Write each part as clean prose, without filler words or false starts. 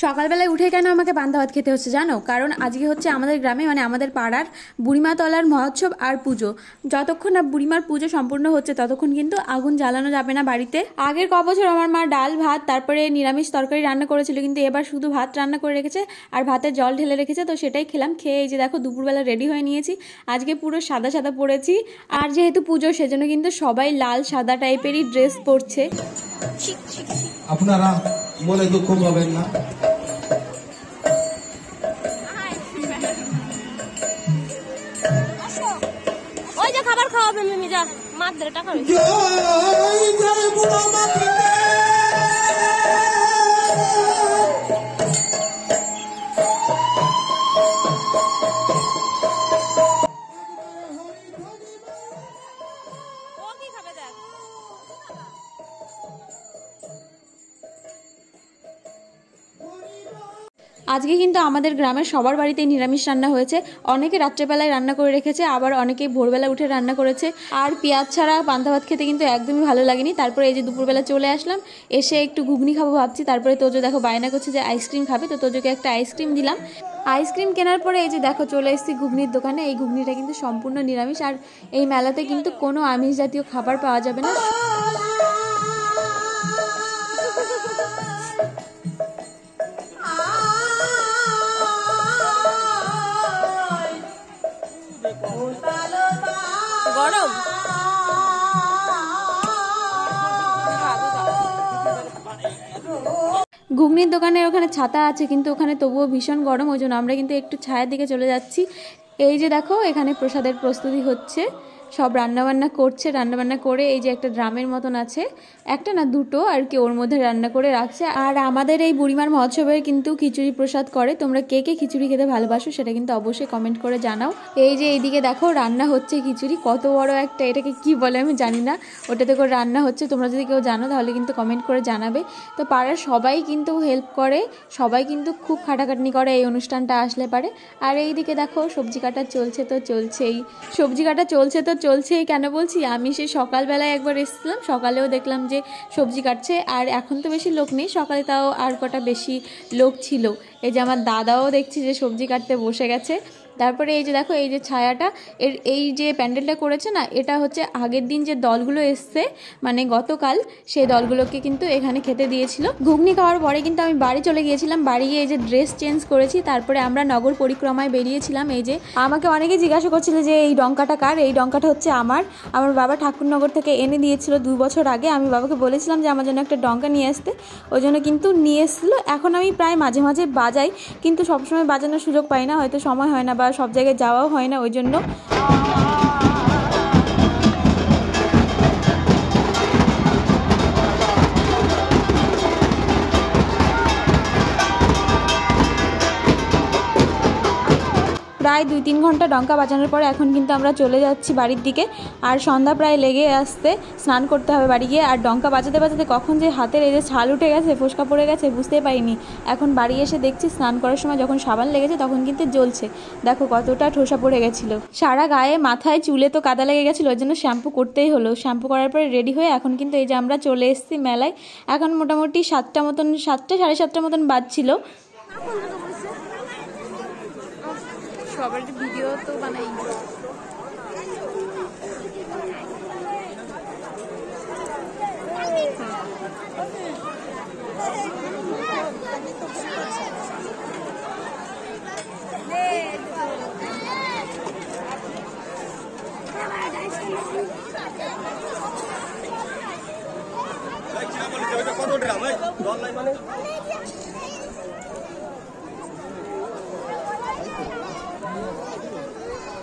সকালবেলায় উঠে কেন আমাকে পান্তা ভাত খেতে হচ্ছে জানো? কারণ আজকে হচ্ছে আমাদের গ্রামে মানে আমাদের পাড়ার বুড়িমাতলার মহোৎসব আর পুজো। যতক্ষণ না বুড়িমার পুজো সম্পূর্ণ হচ্ছে ততক্ষণ কিন্তু আগুন জ্বালানো যাবে না বাড়িতে। আগের বছর আমার মা ডাল ভাত তারপরে নিরামিষ তরকারি রান্না করেছিল, কিন্তু এবার শুধু ভাত রান্না করে রেখেছে আর ভাতের জল ঢেলে রেখেছে, তো সেটাই খেলাম। খেয়ে এই যে দেখো দুপুরবেলা রেডি হয়ে নিয়েছি। আজকে পুরো সাদা সাদা পরেছি, আর যেহেতু পুজো সেজন্য কিন্তু সবাই লাল সাদা টাইপেরই ড্রেস পরছে। আপনারা মনে দুঃখ পাবেন না। ওই যে খাবার খাওয়াবে মিমি, যা মাছ ধরে টাকা আজকে কিন্তু আমাদের গ্রামের সবার বাড়িতেই নিরামিষ রান্না হয়েছে। অনেকে রাত্রেবেলায় রান্না করে রেখেছে, আবার অনেকে ভোরবেলা উঠে রান্না করেছে। আর পেঁয়াজ ছাড়া পান্তা ভাত খেতে কিন্তু একদমই ভালো লাগেনি। তারপরে এই যে দুপুরবেলা চলে আসলাম, এসে একটু ঘুগনি খাবো ভাবছি। তারপরে তোজো দেখো বায়না করছে যে আইসক্রিম খাবে, তো তোজোকে একটা আইসক্রিম দিলাম। আইসক্রিম কেনার পরে এই যে দেখো চলে এসেছি ঘুগনির দোকানে। এই ঘুগনিটা কিন্তু সম্পূর্ণ নিরামিষ, আর এই মেলাতে কিন্তু কোনো আমিষ জাতীয় খাবার পাওয়া যাবে না। গরম ঘুগনির দোকানের ওখানে ছাতা আছে, কিন্তু ওখানে তবুও ভীষণ গরম, ওই জন্য আমরা কিন্তু একটু ছায়ার দিকে চলে যাচ্ছি। এই যে দেখো এখানে প্রসাদের প্রস্তুতি হচ্ছে, সব রান্নাবান্না করছে। রান্নাবান্না করে এই যে একটা ড্রামের মতন আছে, একটা না দুটো আর কি, ওর মধ্যে রান্না করে রাখছে। আর আমাদের এই বুড়িমার মহোৎসবে কিন্তু খিচুড়ি প্রসাদ করে। তোমরা কে কে খিচুড়ি খেতে ভালোবাসো সেটা কিন্তু অবশ্যই কমেন্ট করে জানাও। এই যে এইদিকে দেখো রান্না হচ্ছে খিচুড়ি, কত বড় একটা, এটাকে কি বলে আমি জানি না, ওটাতে করে রান্না হচ্ছে। তোমরা যদি কেউ জানো তাহলে কিন্তু কমেন্ট করে জানাবে। তো পাড়ার সবাই কিন্তু হেল্প করে, সবাই কিন্তু খুব খাটাখাটনি করে এই অনুষ্ঠানটা আসলে পারে। আর এইদিকে দেখো সবজি কাটা চলছে তো চলছেই, সবজি কাটা চলছে তো চলছেই কেন বলছি, আমি সেই সকালবেলায় একবার এসেছিলাম, সকালেও দেখলাম যে সবজি কাটছে। আর এখন তো বেশি লোক নেই, সকালে তাও আর কটা বেশি লোক ছিল। এই যে আমার দাদাও দেখছি যে সবজি কাটতে বসে গেছে। তারপরে এই যে দেখো এই যে ছায়াটা, এই যে প্যান্ডেলটা করেছে না, এটা হচ্ছে আগের দিন যে দলগুলো এসছে মানে গতকাল, সেই দলগুলোকে কিন্তু এখানে খেতে দিয়েছিল। ঘুগনি খাওয়ার পরে কিন্তু আমি বাড়ি চলে গিয়েছিলাম। বাড়ি গিয়ে এই যে ড্রেস চেঞ্জ করেছি, তারপরে আমরা নগর পরিক্রমায় বেরিয়েছিলাম। এই যে আমাকে অনেকে জিজ্ঞাসা করছিল যে এই ডঙ্কাটা কার, এই ডঙ্কাটা হচ্ছে আমার বাবা ঠাকুরনগর থেকে এনে দিয়েছিল 2 বছর আগে। আমি বাবাকে বলেছিলাম যে আমার জন্য একটা ডঙ্কা নিয়ে আসতে, ওই জন্য কিন্তু নিয়ে এসেছিলো। এখন আমি প্রায় মাঝে মাঝে বাজাই, কিন্তু সবসময় বাজানোর সুযোগ পাই না, হয়তো সময় হয় না বা সব জায়গায় যাওয়াও হয় না, ওই জন্য। প্রায় 2-3 ঘন্টা ডঙ্কা বাজানোর পরে এখন কিন্তু আমরা চলে যাচ্ছি বাড়ির দিকে। আর সন্ধ্যা প্রায় লেগে আসতে, স্নান করতে হবে বাড়ি গিয়ে। আর ডঙ্কা বাজাতে বাজাতে কখন যে হাতের এই যে ছাল উঠে গেছে, ফোসকা পড়ে গেছে, বুঝতে পারিনি। এখন বাড়ি এসে দেখছি স্নান করার সময় যখন সাবান লেগেছে তখন কিন্তু জ্বলছে। দেখো কতটা ঠোসা পড়ে গেছিল, সারা গায়ে মাথায় চুলে তো কাদা লেগে গেছিলো, ওই জন্য শ্যাম্পু করতেই হলো। শ্যাম্পু করার পরে রেডি হয়ে এখন কিন্তু এই যে আমরা চলে এসেছি মেলায়। এখন মোটামুটি 7টা মতন, 7টা সাড়ে 7টার মতন বাজছিল। সবার ভিডিও তো বানাই।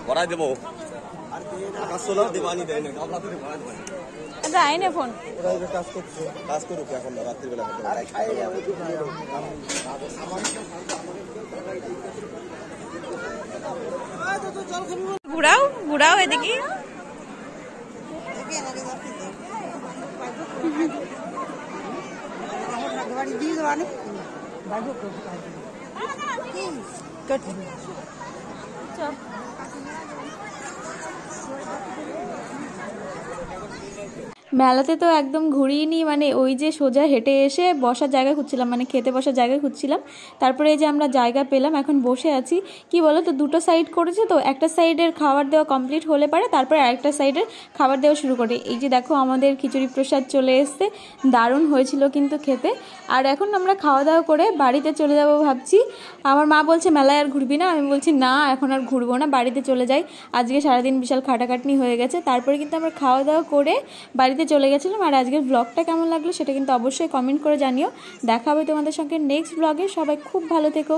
ভরাই দেবো আইনে ফোন কাজ করুক এখন রাত্রিবেলা। ঘুরাও ঘুরাও এদিকে। মেলাতে তো একদম ঘুরিয়ে মানে ওই যে সোজা হেঁটে এসে বসার জায়গা খুঁজছিলাম, মানে খেতে বসার জায়গা খুঁজছিলাম। তারপরে এই যে আমরা জায়গা পেলাম, এখন বসে আছি। কি বলো তো, দুটো সাইড করেছে তো, একটা সাইডের খাবার দেওয়া কমপ্লিট হলে পারে তারপরে আরেকটা সাইডের খাবার দেওয়া শুরু করে। এই যে দেখো আমাদের খিচুড়ি প্রসাদ চলে এসছে, দারুণ হয়েছিল কিন্তু খেতে। আর এখন আমরা খাওয়া দাওয়া করে বাড়িতে চলে যাব ভাবছি। আমার মা বলছে মেলায় আর ঘুরবি না, আমি বলছি না এখন আর ঘুরবো না, বাড়িতে চলে যাই, আজকে সারাদিন বিশাল খাটাখাটনি হয়ে গেছে। তারপরে কিন্তু আমরা খাওয়া দাওয়া করে বাড়িতে চলে গেছিলাম। আর আজকের ব্লগটা কেমন লাগলো সেটা কিন্তু অবশ্যই কমেন্ট করে জানিও। দেখা হবে তোমাদের সঙ্গে নেক্সট ব্লগে। সবাই খুব ভালো থেকো,